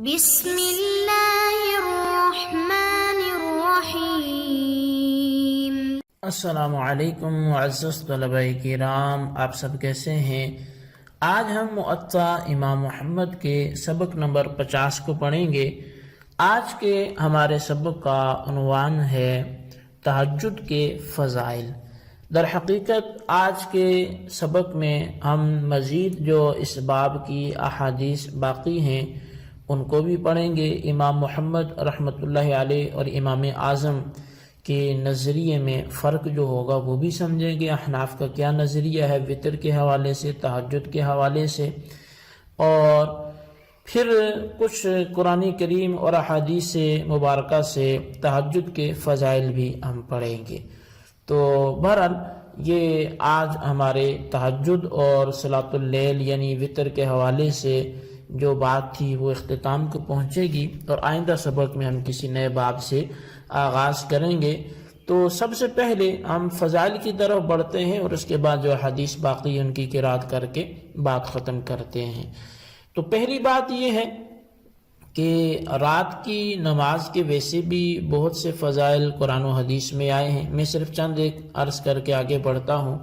بسم اللہ الرحمن الرحیم۔ السلام علیکم معزز طلبہ کرام، آپ سب کیسے ہیں؟ آج ہم معطا امام محمد کے سبق نمبر 50 کو پڑھیں گے۔ آج کے ہمارے سبق کا عنوان ہے تہجد کے فضائل۔ در حقیقت آج کے سبق میں ہم مزید جو اس باب کی احادیث باقی ہیں ان کو بھی پڑھیں گے۔ امام محمد رحمۃ اللہ علیہ اور امام اعظم کے نظریے میں فرق جو ہوگا وہ بھی سمجھیں گے، احناف کا کیا نظریہ ہے وطر کے حوالے سے، تہجد کے حوالے سے، اور پھر کچھ قرآن کریم اور احادیث مبارکہ سے تہجد کے فضائل بھی ہم پڑھیں گے۔ تو بہرحال یہ آج ہمارے تہجد اور صلاۃ اللیل یعنی وطر کے حوالے سے جو بات تھی وہ اختتام کو پہنچے گی، اور آئندہ سبق میں ہم کسی نئے باب سے آغاز کریں گے۔ تو سب سے پہلے ہم فضائل کی طرف بڑھتے ہیں اور اس کے بعد جو حدیث باقی ان کی قرات کر کے بات ختم کرتے ہیں۔ تو پہلی بات یہ ہے کہ رات کی نماز کے ویسے بھی بہت سے فضائل قرآن و حدیث میں آئے ہیں، میں صرف چند ایک عرض کر کے آگے بڑھتا ہوں۔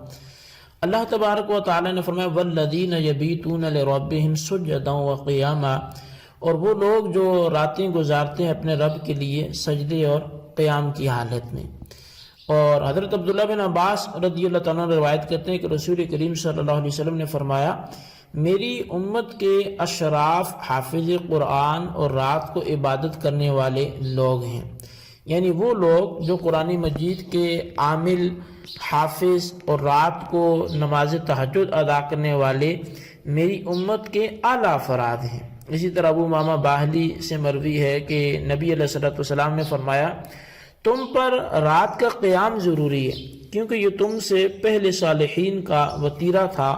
اللہ تبارک و تعالی نے فرمایا والذین یبیتون لربہم سجدا وقیاما، اور وہ لوگ جو راتیں گزارتے ہیں اپنے رب کے لیے سجدے اور قیام کی حالت میں۔ اور حضرت عبداللہ بن عباس رضی اللہ تعالیٰ عنہ روایت کرتے ہیں کہ رسول کریم صلی اللہ علیہ وسلم نے فرمایا میری امت کے اشراف حافظ قرآن اور رات کو عبادت کرنے والے لوگ ہیں، یعنی وہ لوگ جو قرآن مجید کے عامل، حافظ اور رات کو نماز تہجد ادا کرنے والے میری امت کے اعلیٰ افراد ہیں۔ اسی طرح ابو امامہ باہلی سے مروی ہے کہ نبی علیہ السلام نے فرمایا تم پر رات کا قیام ضروری ہے، کیونکہ یہ تم سے پہلے صالحین کا وتیرہ تھا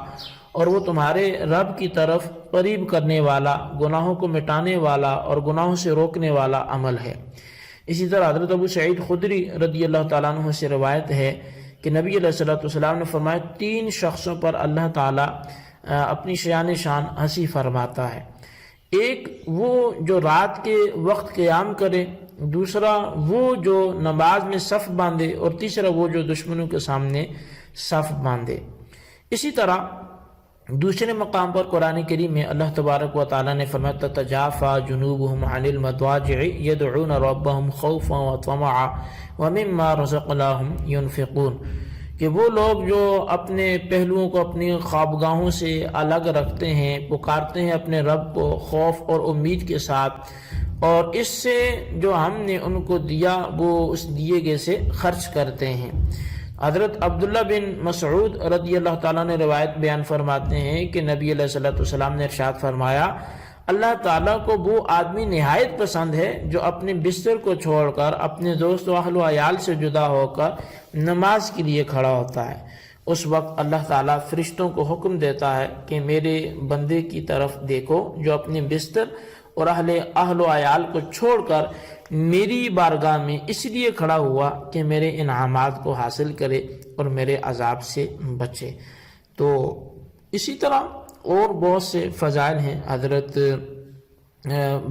اور وہ تمہارے رب کی طرف قریب کرنے والا، گناہوں کو مٹانے والا اور گناہوں سے روکنے والا عمل ہے۔ اسی طرح حضرت ابو سعید خدری رضی اللہ تعالیٰ عنہ سے روایت ہے کہ نبی علیہ السلام نے فرمایا 3 شخصوں پر اللہ تعالیٰ اپنی شان ہنسی فرماتا ہے۔ ایک وہ جو رات کے وقت قیام کرے، دوسرا وہ جو نماز میں صف باندھے، اور تیسرا وہ جو دشمنوں کے سامنے صف باندھے۔ اسی طرح دوسرے مقام پر قرآن کریم میں اللہ تبارک و تعالیٰ نے فرمایا تتجافى جنوبهم عن المضاجع يدعون ربهم خوفا وطمعا ومما رزقناهم ينفقون، کہ وہ لوگ جو اپنے پہلوؤں کو اپنی خوابگاہوں سے الگ رکھتے ہیں، پکارتے ہیں اپنے رب کو خوف اور امید کے ساتھ، اور اس سے جو ہم نے ان کو دیا وہ اس دیے گئے سے خرچ کرتے ہیں۔ حضرت عبداللہ بن مسعود رضی اللہ تعالیٰ نے روایت بیان فرماتے ہیں کہ نبی علیہ السلام نے ارشاد فرمایا اللہ تعالیٰ کو وہ آدمی نہایت پسند ہے جو اپنے بستر کو چھوڑ کر اپنے دوست و اہل و عیال سے جدا ہو کر نماز کے لیے کھڑا ہوتا ہے۔ اس وقت اللہ تعالیٰ فرشتوں کو حکم دیتا ہے کہ میرے بندے کی طرف دیکھو جو اپنے بستر اور اہل و عیال کو چھوڑ کر میری بارگاہ میں اس لیے کھڑا ہوا کہ میرے انعامات کو حاصل کرے اور میرے عذاب سے بچے۔ تو اسی طرح اور بہت سے فضائل ہیں۔ حضرت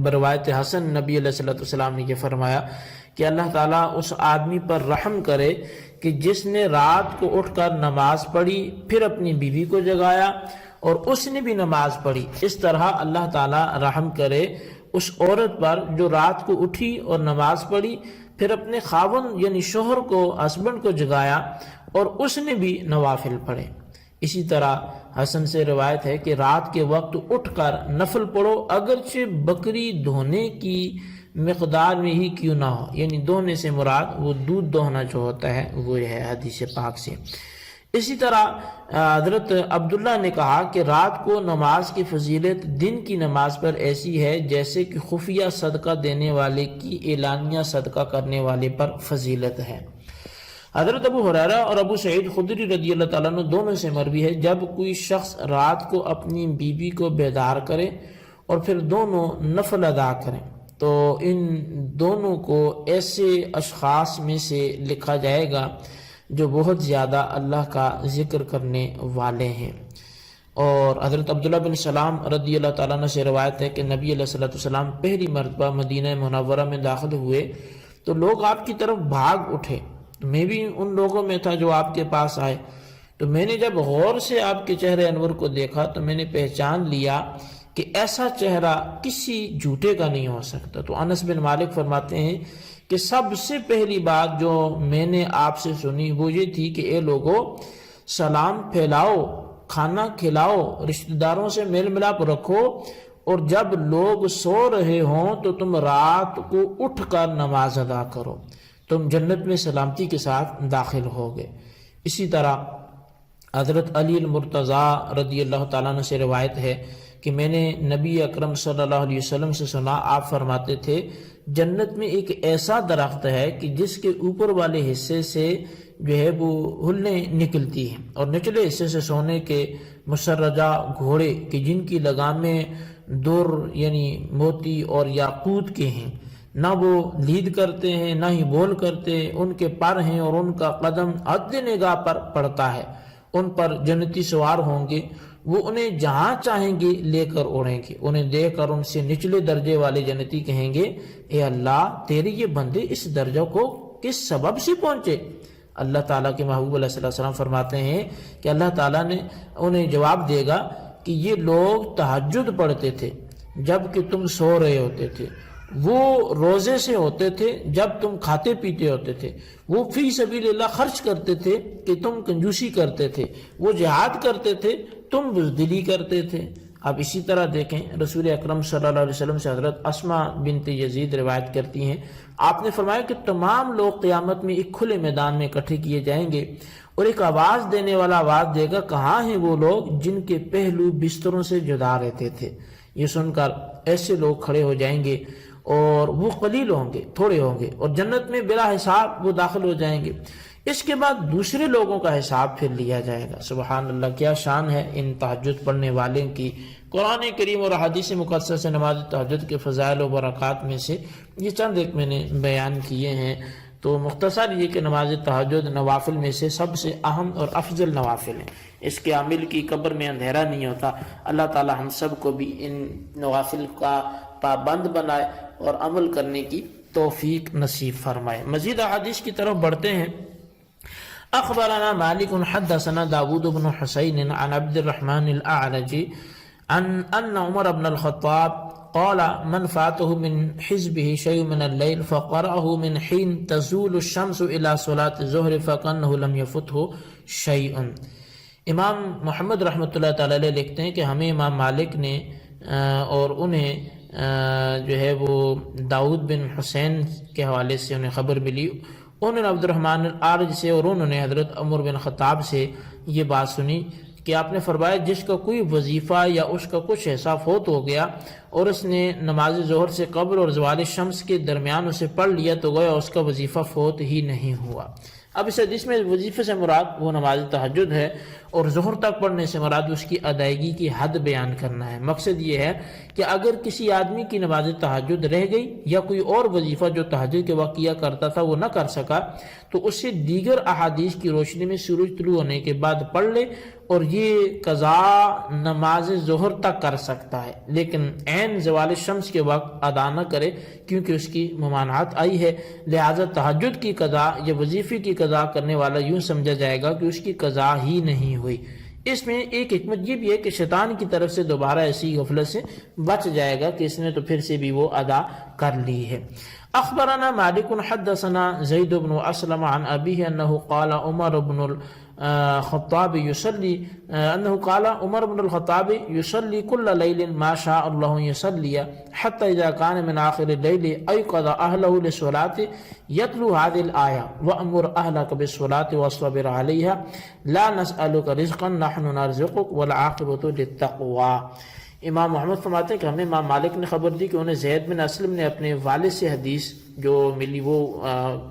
بروایت حسن نبی علیہ السلام نے یہ فرمایا کہ اللہ تعالیٰ اس آدمی پر رحم کرے کہ جس نے رات کو اٹھ کر نماز پڑھی، پھر اپنی بیوی کو جگایا اور اس نے بھی نماز پڑھی۔ اس طرح اللہ تعالیٰ رحم کرے اس عورت پر جو رات کو اٹھی اور نماز پڑھی، پھر اپنے خاوند یعنی شوہر کو، ہسبینڈ کو جگایا اور اس نے بھی نوافل پڑھے۔ اسی طرح حسن سے روایت ہے کہ رات کے وقت اٹھ کر نفل پڑھو، اگرچہ بکری دھونے کی مقدار میں ہی کیوں نہ ہو، یعنی دھونے سے مراد وہ دودھ دوہنا جو ہوتا ہے وہ ہے حدیث پاک سے۔ اسی طرح حضرت عبداللہ نے کہا کہ رات کو نماز کی فضیلت دن کی نماز پر ایسی ہے جیسے کہ خفیہ صدقہ دینے والے کی اعلانیہ صدقہ کرنے والے پر فضیلت ہے۔ حضرت ابو ہریرہ اور ابو سعید خدری رضی اللہ تعالیٰ عنہ دونوں سے مروی ہے جب کوئی شخص رات کو اپنی بیوی کو بیدار کرے اور پھر دونوں نفل ادا کریں تو ان دونوں کو ایسے اشخاص میں سے لکھا جائے گا جو بہت زیادہ اللہ کا ذکر کرنے والے ہیں۔ اور حضرت عبداللہ بن سلام رضی اللہ تعالیٰ عنہ سے روایت ہے کہ نبی علیہ السلام پہلی مرتبہ مدینہ منورہ میں داخل ہوئے تو لوگ آپ کی طرف بھاگ اٹھے، تو میں بھی ان لوگوں میں تھا جو آپ کے پاس آئے۔ تو میں نے جب غور سے آپ کے چہرے انور کو دیکھا تو میں نے پہچان لیا کہ ایسا چہرہ کسی جھوٹے کا نہیں ہو سکتا۔ تو انس بن مالک فرماتے ہیں کہ سب سے پہلی بات جو میں نے آپ سے سنی وہ یہ تھی کہ اے لوگو، سلام پھیلاؤ، کھانا کھلاؤ، رشتہ داروں سے میل ملاپ رکھو، اور جب لوگ سو رہے ہوں تو تم رات کو اٹھ کر نماز ادا کرو، تم جنت میں سلامتی کے ساتھ داخل ہوگے۔ اسی طرح حضرت علی المرتضیٰ رضی اللہ تعالیٰ عنہ سے روایت ہے کہ میں نے نبی اکرم صلی اللہ علیہ وسلم سے سنا، آپ فرماتے تھے جنت میں ایک ایسا درخت ہے کہ جس کے اوپر والے حصے سے جو ہے وہ ہلیں نکلتی ہیں، اور نچلے حصے سے سونے کے مسرجہ گھوڑے کہ جن کی لگامیں در یعنی موتی اور یاقوت کے ہیں، نہ وہ لید کرتے ہیں نہ ہی بول کرتے، ان کے پر ہیں اور ان کا قدم حد نگاہ پر پڑتا ہے، ان پر جنتی سوار ہوں گے، وہ انہیں جہاں چاہیں گے لے کر اڑیں گے، انہیں دیکھ کر ان سے نچلے درجے والے جنتی کہیں گے اے اللہ تیرے یہ بندے اس درجہ کو کس سبب سے پہنچے؟ اللہ تعالیٰ کے محبوب علیہ السلام فرماتے ہیں کہ اللہ تعالیٰ نے انہیں جواب دے گا کہ یہ لوگ تہجد پڑھتے تھے جب کہ تم سو رہے ہوتے تھے، وہ روزے سے ہوتے تھے جب تم کھاتے پیتے ہوتے تھے، وہ فی سبیل اللہ خرچ کرتے تھے کہ تم کنجوسی کرتے تھے، وہ جہاد کرتے تھے تم بزدلی کرتے تھے۔ اب اسی طرح دیکھیں رسول اکرم صلی اللہ علیہ وسلم سے حضرت اسماء بنت یزید روایت کرتی ہیں، آپ نے فرمایا کہ تمام لوگ قیامت میں ایک کھلے میدان میں اکٹھے کیے جائیں گے، اور ایک آواز دینے والا آواز دے گا کہاں ہیں وہ لوگ جن کے پہلو بستروں سے جدا رہتے تھے؟ یہ سن کر ایسے لوگ کھڑے ہو جائیں گے اور وہ قلیل ہوں گے، تھوڑے ہوں گے، اور جنت میں بلا حساب وہ داخل ہو جائیں گے۔ اس کے بعد دوسرے لوگوں کا حساب پھر لیا جائے گا۔ سبحان اللہ، کیا شان ہے ان تہجد پڑھنے والوں کی۔ قرآن کریم اور حدیث مقدسہ سے نماز تہجد کے فضائل و برکات میں سے یہ چند ایک میں نے بیان کیے ہیں۔ تو مختصر یہ کہ نماز تہجد نوافل میں سے سب سے اہم اور افضل نوافل ہیں، اس کے عامل کی قبر میں اندھیرا نہیں ہوتا۔ اللہ تعالی ہم سب کو بھی ان نوافل کا پابند بنائے اور عمل کرنے کی توفیق نصیب فرمائے۔ مزید احادیث کی طرف بڑھتے ہیں۔ اخبرنا مالک حدثنا داود بن حسین عن عبد الرحمن الاعرج عن ان عمر بن الخطاب قال من فاته من حزبه شيء من الليل فقرأه من حين تزول الشمس الى صلاة الظهر فكأنه لم يفته شيء۔ امام محمد رحمۃ اللہ تعالی علیہ لکھتے ہیں کہ ہمیں امام مالک نے اور انہیں جو ہے وہ داؤد بن حسین کے حوالے سے انہیں خبر ملی، انہوں نے عبد الرحمن العارج سے اور انہوں نے حضرت عمر بن خطاب سے یہ بات سنی کہ آپ نے فرمایا جس کا کوئی وظیفہ یا اس کا کچھ حصہ فوت ہو گیا اور اس نے نماز ظہر سے قبل اور زوال شمس کے درمیان اسے پڑھ لیا تو گویا اس کا وظیفہ فوت ہی نہیں ہوا۔ اب اس حدیث میں وظیفے سے مراد وہ نماز تہجد ہے، اور ظہر تک پڑھنے سے مراد اس کی ادائیگی کی حد بیان کرنا ہے۔ مقصد یہ ہے کہ اگر کسی آدمی کی نماز تہجد رہ گئی یا کوئی اور وظیفہ جو تہجد کے وقت کیا کرتا تھا وہ نہ کر سکا تو اس سے دیگر احادیث کی روشنی میں سورج طلوع ہونے کے بعد پڑھ لے، اور یہ قضا نماز ظہر تک کر سکتا ہے، لیکن عین زوال شمس کے وقت ادا نہ کرے کیونکہ اس کی ممانعت آئی ہے۔ لہذا تہجد کی قضا یا وظیفے کی قضا کرنے والا یوں سمجھا جائے گا کہ اس کی قضا ہی نہیں ہوئی۔ اس میں ایک حکمت یہ بھی ہے کہ شیطان کی طرف سے دوبارہ ایسی غفلت سے بچ جائے گا کہ اس نے تو پھر سے بھی وہ ادا کر لی ہے۔ اخبرنا مالک حدثنا زید بن اسلم عن ابیہ انہ قال عمر بن الخطاب يصلي كل ليل ما شاء الله يصلي حتى إذا كان من آخر الليل أيقظ أهله للصلاة يتلو هذه الآية وأمر أهلك بالصلاة واصطبر عليها لا نسألك رزقا نحن نرزقك والعاقبة للتقوى۔ امام محمد فرماتے ہیں کہ ہمیں امام مالک نے خبر دی کہ انہیں زید بن اسلم نے اپنے والد سے حدیث جو ملی وہ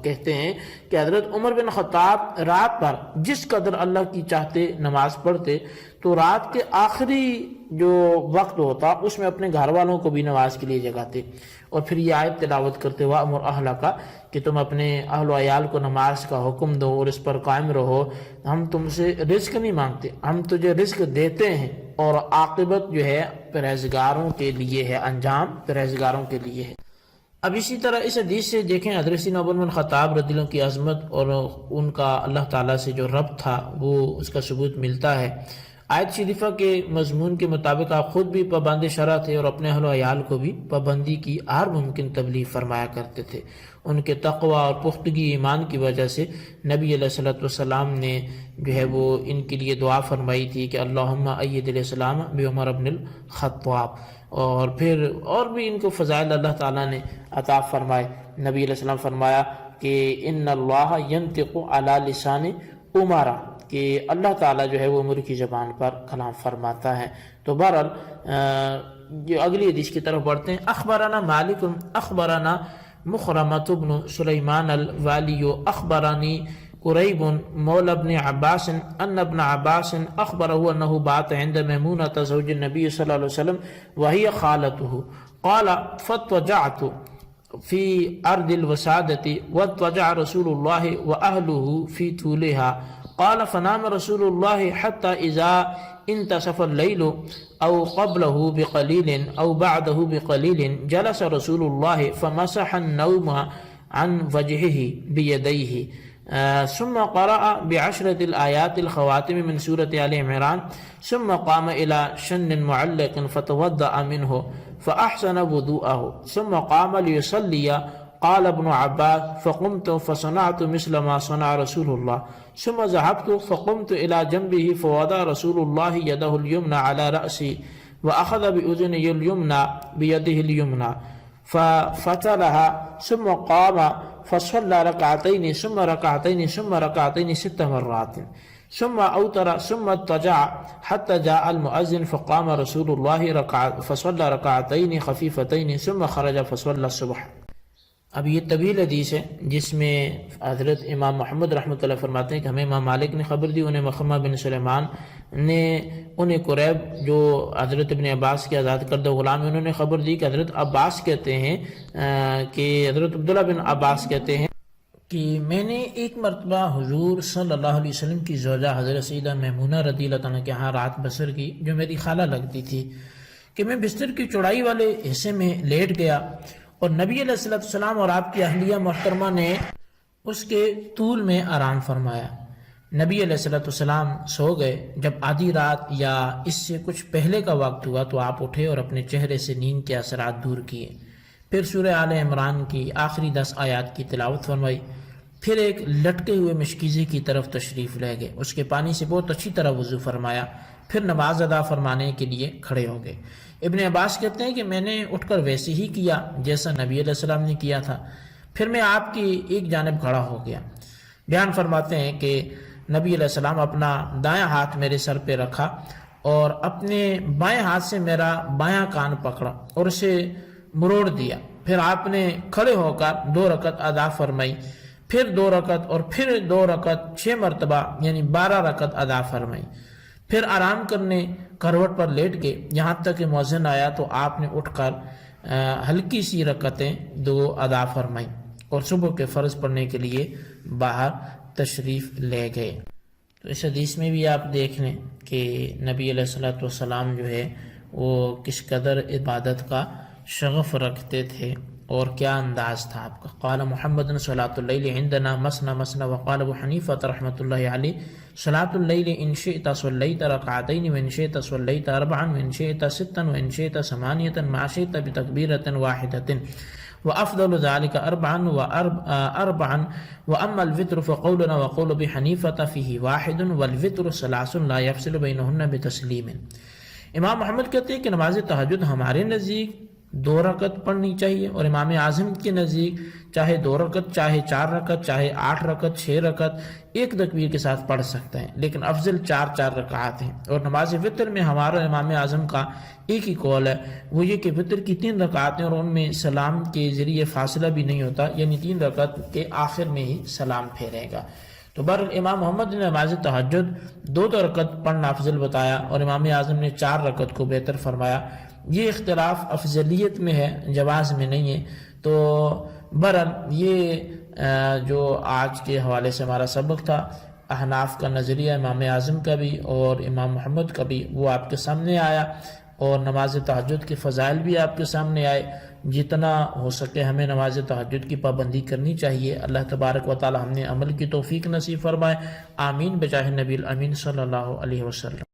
کہتے ہیں کہ حضرت عمر بن خطاب رات پر جس قدر اللہ کی چاہتے نماز پڑھتے تو رات کے آخری جو وقت ہوتا اس میں اپنے گھر والوں کو بھی نماز کے لیے جگاتے، اور پھر یہ آیت تلاوت کرتے وَأْمُرْ أَهْلَكَ کہ تم اپنے اہل و عیال کو نماز کا حکم دو اور اس پر قائم رہو، ہم تم سے رزق نہیں مانگتے، ہم تجھے رزق دیتے ہیں اور عاقبت جو ہے پرہیزگاروں کے لیے ہے، انجام پرہیزگاروں کے لیے ہے۔ اب اسی طرح اس حدیث سے دیکھیں حضرت سیدنا عمر بن خطاب رضی اللہ عنہ کی عظمت اور ان کا اللہ تعالیٰ سے جو ربط تھا وہ اس کا ثبوت ملتا ہے۔ آیت شریفہ کے مضمون کے مطابق آپ خود بھی پابند شرع تھے اور اپنے اہل و عیال کو بھی پابندی کی ہر ممکن تبلیغ فرمایا کرتے تھے۔ ان کے تقوی اور پختگی ایمان کی وجہ سے نبی علیہ الصلوۃ والسلام نے جو ہے وہ ان کے لیے دعا فرمائی تھی کہ اللہم ایّد الاسلام بعمر بن الخطاب، اور پھر اور بھی ان کو فضائل اللہ تعالیٰ نے عطا فرمائے۔ نبی علیہ السلام فرمایا کہ ان اللہ ینطق علی لسان عمرا، کہ اللہ تعالیٰ جو ہے وہ عمر کی زبان پر کلام فرماتا ہے۔ تو بہرحال جو اگلی حدیث کی طرف بڑھتے ہیں۔ اخبرنا مالک اخبرنا مخرمۃ بن سلیمان الوالی اخبرانی قریب مولى ابن عباس ان ابن عباس اخبره انه بات عند میمونة زوج النبي صلی اللہ علیہ وسلم وهي خالته قال فاضطجعت في ارض الوسادة واضطجع رسول الله واهله في طولها قال فنام رسول الله حتى اذا انتصف الليل او قبله بقليل او بعده بقليل جلس رسول الله فمسح النوم عن وجهه بيديه ثم قرأ بعشرة الآيات الخواتم من سورة آل عمران ثم قام إلى شن معلق فتوضأ منه فأحسن وضوءه ثم قام ليصلي قال ابن عباس فقمت فصنعت مثل ما صنع رسول الله ثم ذهبت فقمت إلى جنبه فوضع رسول الله يده اليمنى على رأسي وأخذ بأذنه اليمنى بيده اليمنى ففتلها ثم قام فصلى ركعتين ثم ركعتين ثم ركعتين 6 مرات ثم أوتر ثم اضطجع حتى جاء المؤذن فقام رسول الله فصلى ركعتين خفيفتين ثم خرج فصلى الصبح۔ اب یہ طویل حدیث ہے جس میں حضرت امام محمد رحمۃ اللہ فرماتے ہیں کہ ہمیں امام مالک نے خبر دی، انہیں مخرمہ بن سلیمان نے، انہیں قریب جو حضرت ابن عباس کے آزاد کردہ غلام ہیں، انہوں نے خبر دی کہ حضرت عباس کہتے ہیں کہ حضرت عبداللہ بن عباس کہتے ہیں کہ میں نے ایک مرتبہ حضور صلی اللہ علیہ وسلم کی زوجہ حضرت سیدہ میمونہ رضی اللہ عنہ کے ہاں رات بسر کی، جو میری خالہ لگتی تھی، کہ میں بستر کی چوڑائی والے حصے میں لیٹ گیا اور نبی علیہ السلام اور آپ کی اہلیہ محترمہ نے اس کے طول میں آرام فرمایا۔ نبی علیہ السلام سو گئے۔ جب آدھی رات یا اس سے کچھ پہلے کا وقت ہوا تو آپ اٹھے اور اپنے چہرے سے نیند کے اثرات دور کیے، پھر سورہ آل عمران کی آخری 10 آیات کی تلاوت فرمائی، پھر ایک لٹکے ہوئے مشکیزے کی طرف تشریف لے گئے، اس کے پانی سے بہت اچھی طرح وضو فرمایا، پھر نماز ادا فرمانے کے لیے کھڑے ہو گئے۔ ابن عباس کہتے ہیں کہ میں نے اٹھ کر ویسے ہی کیا جیسا نبی علیہ السلام نے کیا تھا، پھر میں آپ کی ایک جانب کھڑا ہو گیا۔ بیان فرماتے ہیں کہ نبی علیہ السلام اپنا دایاں ہاتھ میرے سر پہ رکھا اور اپنے بائیں ہاتھ سے میرا بایاں کان پکڑا اور اسے مروڑ دیا، پھر آپ نے کھڑے ہو کر 2 رکعت ادا فرمائی، پھر 2 رکعت اور پھر 2 رکعت 6 مرتبہ یعنی 12 رکعت ادا فرمائی، پھر آرام کرنے کروٹ پر لیٹ گئے یہاں تک کہ مؤذن آیا تو آپ نے اٹھ کر ہلکی سی رکعتیں 2 ادا فرمائیں اور صبح کے فرض پڑھنے کے لیے باہر تشریف لے گئے۔ تو اس حدیث میں بھی آپ دیکھ لیں کہ نبی علیہ السلام جو ہے وہ کس قدر عبادت کا شغف رکھتے تھے اور کیا انداز تھا آپ کا۔ قال محمد صلاۃ اللیل عندنا مسنا مسنا وقال ابو حنیفہ رحمۃ اللہ علیہ صلاۃ اللیل ان شئت صلیت رکعتین وان شئت صلیت 4 وان شئت 6 وان شئت 8 ما شئت بتکبیرۃ واحدۃ وافضل ذلك 4 واما الوتر فقولنا وقول ابي حنیفہ فيه 1 والوتر 3 لا يفصل بينهن بتسلیم۔ امام محمد کہتے ہیں کہ نماز تہجد ہمارے نزدیک 2 رکعت پڑھنی چاہیے اور امام اعظم کے نزدیک چاہے 2 رکعت، چاہے 4 رکعت، چاہے 8 رکعت، 6 رکعت ایک تکبیر کے ساتھ پڑھ سکتے ہیں، لیکن افضل 4 رکعات ہیں۔ اور نماز وطر میں ہمارا امام اعظم کا ایک ہی قول ہے، وہ یہ کہ وطر کی 3 رکعات ہیں اور ان میں سلام کے ذریعے فاصلہ بھی نہیں ہوتا، یعنی 3 رکعت کے آخر میں ہی سلام پھیرے گا۔ تو بہرحال امام محمد نے نماز تہجد 2 رکعت پڑھنا افضل بتایا اور امام اعظم نے 4 رکعت کو بہتر فرمایا۔ یہ اختلاف افضلیت میں ہے، جواز میں نہیں ہے۔ تو بہرحال یہ جو آج کے حوالے سے ہمارا سبق تھا، احناف کا نظریہ امام اعظم کا بھی اور امام محمد کا بھی وہ آپ کے سامنے آیا، اور نماز تہجد کے فضائل بھی آپ کے سامنے آئے۔ جتنا ہو سکے ہمیں نماز تہجد کی پابندی کرنی چاہیے۔ اللہ تبارک و تعالی ہم نے عمل کی توفیق نصیب فرمائے، آمین بجاہ نبی الامین صلی اللہ علیہ وسلم۔